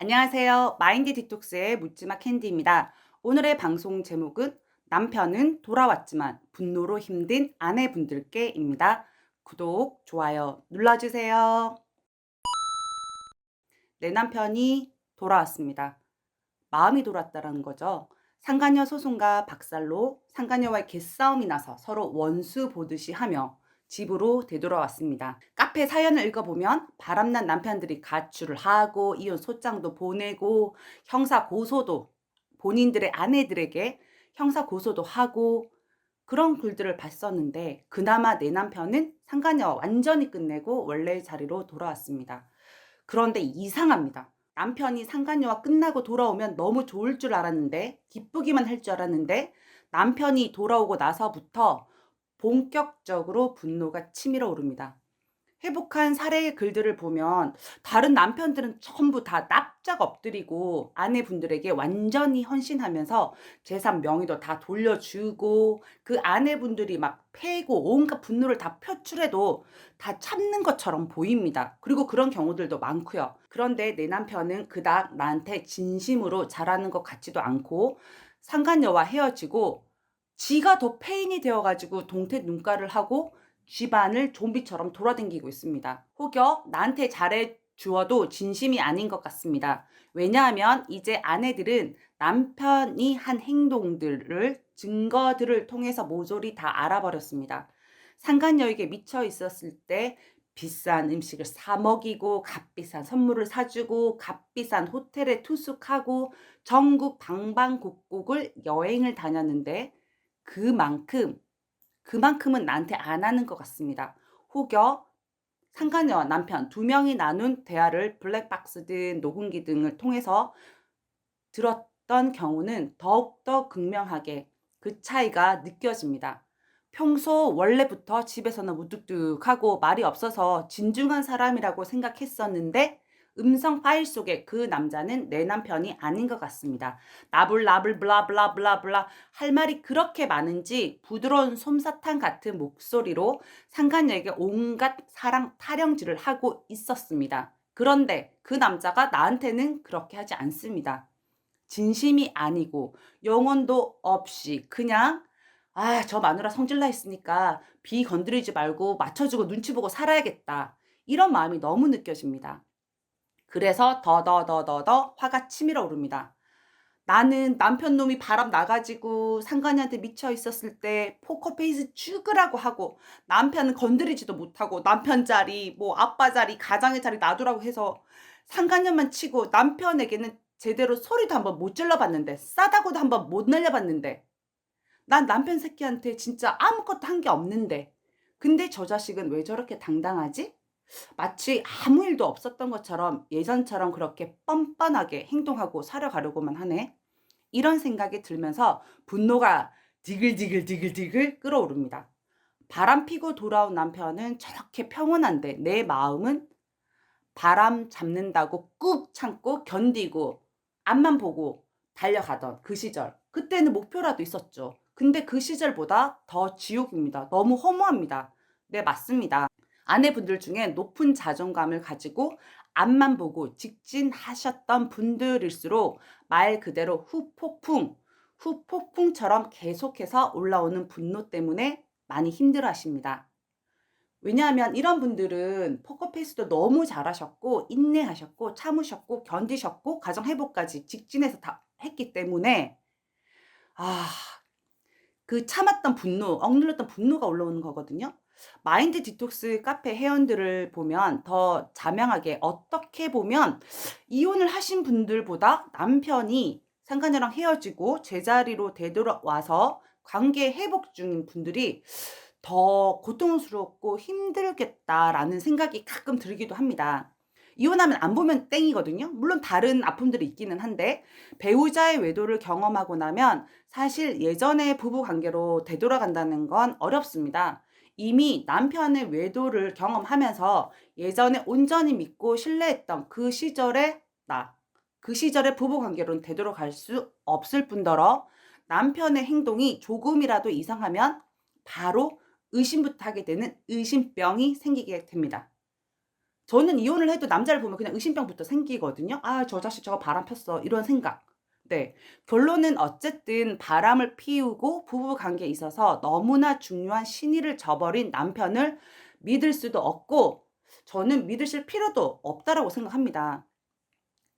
안녕하세요. 마인드 디톡스의 묻지마 캔디입니다. 오늘의 방송 제목은 남편은 돌아왔지만 분노로 힘든 아내분들께입니다. 구독, 좋아요 눌러주세요. 내 남편이 돌아왔습니다. 마음이 돌아왔다는 거죠. 상간녀 소송과 박살로 상간녀와의 개싸움이 나서 서로 원수 보듯이 하며 집으로 되돌아왔습니다. 카페 사연을 읽어보면 바람난 남편들이 가출을 하고 이혼 소장도 보내고 형사 고소도 본인들의 아내들에게 형사 고소도 하고 그런 글들을 봤었는데 그나마 내 남편은 상간녀와 완전히 끝내고 원래 자리로 돌아왔습니다. 그런데 이상합니다. 남편이 상간녀와 끝나고 돌아오면 너무 좋을 줄 알았는데 기쁘기만 할 줄 알았는데 남편이 돌아오고 나서부터 본격적으로 분노가 치밀어 오릅니다. 회복한 사례의 글들을 보면 다른 남편들은 전부 다 납작 엎드리고 아내분들에게 완전히 헌신하면서 재산 명의도 다 돌려주고 그 아내분들이 막 패고 온갖 분노를 다 표출해도 다 참는 것처럼 보입니다. 그리고 그런 경우들도 많고요. 그런데 내 남편은 그닥 나한테 진심으로 잘하는 것 같지도 않고 상간녀와 헤어지고 지가 더 페인이 되어가지고 동태 눈가를 하고 집안을 좀비처럼 돌아다니고 있습니다. 혹여 나한테 잘해 주어도 진심이 아닌 것 같습니다. 왜냐하면 이제 아내들은 남편이 한 행동들을 증거들을 통해서 모조리 다 알아버렸습니다. 상간녀에게 미쳐 있었을 때 비싼 음식을 사 먹이고 값비싼 선물을 사주고 값비싼 호텔에 투숙하고 전국 방방곡곡을 여행을 다녔는데 그만큼은 나한테 안 하는 것 같습니다. 혹여 상간녀와 남편 두 명이 나눈 대화를 블랙박스든 녹음기 등을 통해서 들었던 경우는 더욱더 극명하게 그 차이가 느껴집니다. 평소 원래부터 집에서는 무뚝뚝하고 말이 없어서 진중한 사람이라고 생각했었는데 음성 파일 속에 그 남자는 내 남편이 아닌 것 같습니다. 나불나불 블라블라블라블라 할 말이 그렇게 많은지 부드러운 솜사탕 같은 목소리로 상간녀에게 온갖 사랑 타령질을 하고 있었습니다. 그런데 그 남자가 나한테는 그렇게 하지 않습니다. 진심이 아니고 영혼도 없이 그냥 저 마누라 성질나 있으니까 비 건드리지 말고 맞춰주고 눈치 보고 살아야겠다. 이런 마음이 너무 느껴집니다. 그래서 더더더더더 화가 치밀어 오릅니다. 나는 남편 놈이 바람 나가지고 상간이한테 미쳐 있었을 때 포커페이스 죽으라고 하고 남편은 건드리지도 못하고 남편 자리 뭐 아빠 자리 가장의 자리 놔두라고 해서 상간년만 치고 남편에게는 제대로 소리도 한번 못 질러봤는데 싸다고도 한번 못 날려봤는데 난 남편 새끼한테 진짜 아무것도 한 게 없는데 근데 저 자식은 왜 저렇게 당당하지? 마치 아무 일도 없었던 것처럼 예전처럼 그렇게 뻔뻔하게 행동하고 살아가려고만 하네. 이런 생각이 들면서 분노가 디글디글디글디글 끓어오릅니다. 바람 피고 돌아온 남편은 저렇게 평온한데 내 마음은 바람 잡는다고 꾹 참고 견디고 앞만 보고 달려가던 그 시절. 그때는 목표라도 있었죠. 근데 그 시절보다 더 지옥입니다. 너무 허무합니다. 네, 맞습니다. 아내분들 중에 높은 자존감을 가지고 앞만 보고 직진하셨던 분들일수록 말 그대로 후폭풍처럼 계속해서 올라오는 분노 때문에 많이 힘들어 하십니다. 왜냐하면 이런 분들은 포커페이스도 너무 잘하셨고 인내하셨고 참으셨고 견디셨고 가정 회복까지 직진해서 다 했기 때문에 아 그 참았던 분노, 억눌렀던 분노가 올라오는 거거든요. 마인드 디톡스 카페 회원들을 보면 더 자명하게 어떻게 보면 이혼을 하신 분들보다 남편이 상간녀랑 헤어지고 제자리로 되돌아와서 관계 회복 중인 분들이 더 고통스럽고 힘들겠다라는 생각이 가끔 들기도 합니다. 이혼하면 안 보면 땡이거든요. 물론 다른 아픔들이 있기는 한데 배우자의 외도를 경험하고 나면 사실 예전의 부부 관계로 되돌아간다는 건 어렵습니다. 이미 남편의 외도를 경험하면서 예전에 온전히 믿고 신뢰했던 그 시절의 그 시절의 부부 관계로는 되돌아갈 수 없을 뿐더러 남편의 행동이 조금이라도 이상하면 바로 의심부터 하게 되는 의심병이 생기게 됩니다. 저는 이혼을 해도 남자를 보면 그냥 의심병부터 생기거든요. '아 저 자식 저거 바람 폈어.' 이런 생각. 네. 결론은 어쨌든 바람을 피우고 부부 관계에 있어서 너무나 중요한 신의를 저버린 남편을 믿을 수도 없고 저는 믿으실 필요도 없다라고 생각합니다.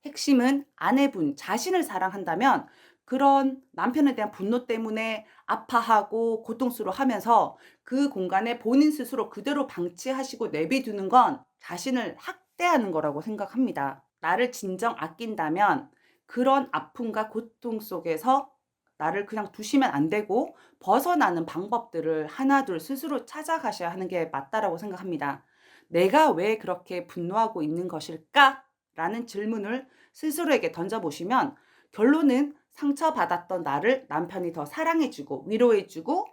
핵심은 아내분 자신을 사랑한다면 그런 남편에 대한 분노 때문에 아파하고 고통스러워하면서 그 공간에 본인 스스로 그대로 방치하시고 내비두는 건 자신을 학대하는 거라고 생각합니다. 나를 진정 아낀다면 그런 아픔과 고통 속에서 나를 그냥 두시면 안 되고 벗어나는 방법들을 하나둘 스스로 찾아가셔야 하는 게 맞다라고 생각합니다. '내가 왜 그렇게 분노하고 있는 것일까?' 라는 질문을 스스로에게 던져보시면 결론은 상처받았던 나를 남편이 더 사랑해주고 위로해주고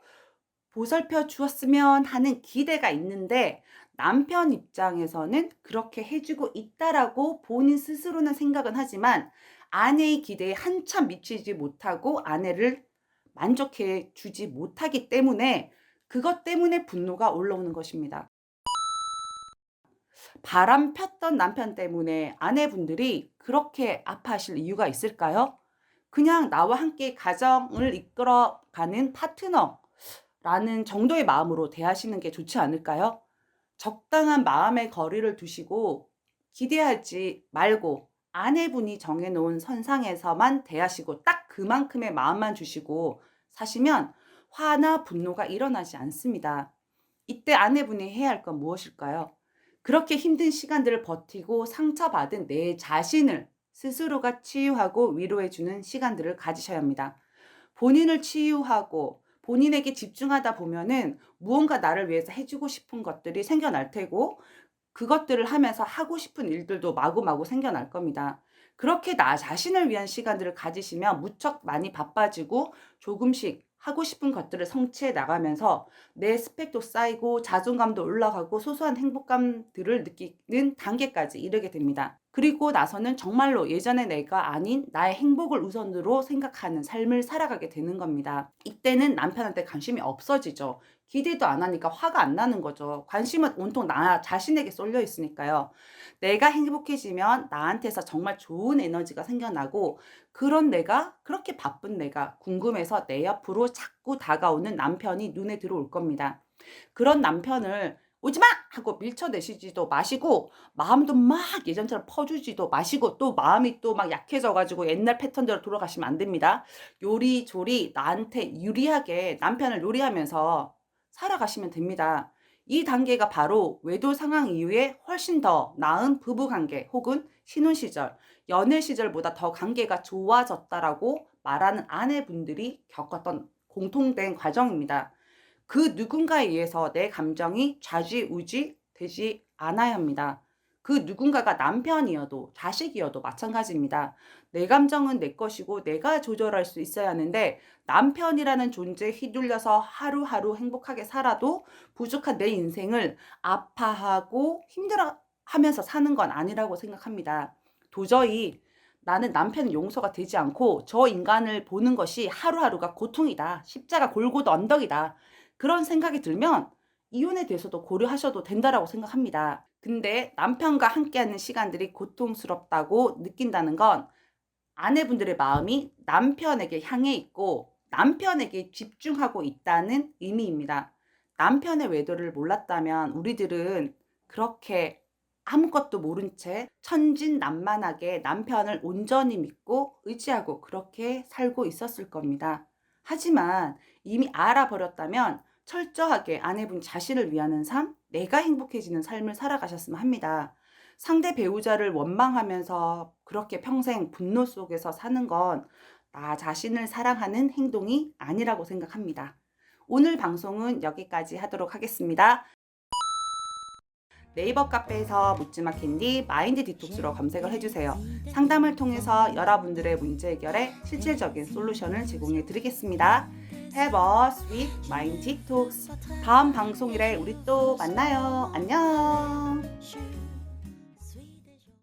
보살펴 주었으면 하는 기대가 있는데 남편 입장에서는 그렇게 해주고 있다라고 본인 스스로는 생각은 하지만 아내의 기대에 한참 미치지 못하고 아내를 만족해 주지 못하기 때문에 그것 때문에 분노가 올라오는 것입니다. 바람 폈던 남편 때문에 아내분들이 그렇게 아파하실 이유가 있을까요? 그냥 나와 함께 가정을 이끌어가는 파트너라는 정도의 마음으로 대하시는 게 좋지 않을까요? 적당한 마음의 거리를 두시고 기대하지 말고 아내분이 정해 놓은 선상에서만 대하시고 딱 그만큼의 마음만 주시고 사시면 화나 분노가 일어나지 않습니다. 이때 아내분이 해야 할 건 무엇일까요? 그렇게 힘든 시간들을 버티고 상처받은 내 자신을 스스로가 치유하고 위로해 주는 시간들을 가지셔야 합니다. 본인을 치유하고 본인에게 집중하다 보면은 무언가 나를 위해서 해 주고 싶은 것들이 생겨날 테고 그것들을 하면서 하고 싶은 일들도 마구마구 생겨날 겁니다. 그렇게 나 자신을 위한 시간들을 가지시면 무척 많이 바빠지고 조금씩 하고 싶은 것들을 성취해 나가면서 내 스펙도 쌓이고 자존감도 올라가고 소소한 행복감들을 느끼는 단계까지 이르게 됩니다. 그리고 나서는 정말로 예전의 내가 아닌 나의 행복을 우선으로 생각하는 삶을 살아가게 되는 겁니다. 이때는 남편한테 관심이 없어지죠. 기대도 안 하니까 화가 안 나는 거죠. 관심은 온통 나 자신에게 쏠려 있으니까요. 내가 행복해지면 나한테서 정말 좋은 에너지가 생겨나고 그런 내가 그렇게 바쁜 내가 궁금해서 내 옆으로 자꾸 다가오는 남편이 눈에 들어올 겁니다. 그런 남편을 "오지 마!" 하고 밀쳐내시지도 마시고 마음도 막 예전처럼 퍼주지도 마시고 또 마음이 또 막 약해져 가지고 옛날 패턴대로 돌아가시면 안 됩니다. 요리조리 나한테 유리하게 남편을 요리하면서 살아가시면 됩니다. 이 단계가 바로 외도 상황 이후에 훨씬 더 나은 부부 관계 혹은 신혼 시절, 연애 시절보다 더 관계가 좋아졌다라고 말하는 아내분들이 겪었던 공통된 과정입니다. 그 누군가에 의해서 내 감정이 좌지우지 되지 않아야 합니다. 그 누군가가 남편이어도 자식이어도 마찬가지입니다. 내 감정은 내 것이고 내가 조절할 수 있어야 하는데 남편이라는 존재에 휘둘려서 하루하루 행복하게 살아도 부족한 내 인생을 아파하고 힘들어하면서 사는 건 아니라고 생각합니다. 도저히 나는 남편 용서가 되지 않고 저 인간을 보는 것이 하루하루가 고통이다. 십자가 골고루 언덕이다. 그런 생각이 들면 이혼에 대해서도 고려하셔도 된다라고 생각합니다. 근데 남편과 함께하는 시간들이 고통스럽다고 느낀다는 건 아내분들의 마음이 남편에게 향해 있고 남편에게 집중하고 있다는 의미입니다. 남편의 외도를 몰랐다면 우리들은 그렇게 아무것도 모른 채 천진난만하게 남편을 온전히 믿고 의지하고 그렇게 살고 있었을 겁니다. 하지만 이미 알아버렸다면 철저하게 아내분 자신을 위하는 삶, 내가 행복해지는 삶을 살아가셨으면 합니다. 상대 배우자를 원망하면서 그렇게 평생 분노 속에서 사는 건 나 자신을 사랑하는 행동이 아니라고 생각합니다. 오늘 방송은 여기까지 하도록 하겠습니다. 네이버 카페에서 묻지마 캔디 마인드 디톡스로 검색을 해주세요. 상담을 통해서 여러분들의 문제 해결에 실질적인 솔루션을 제공해 드리겠습니다. Have a sweet mind detox. 다음 방송일에 우리 또 만나요. 안녕.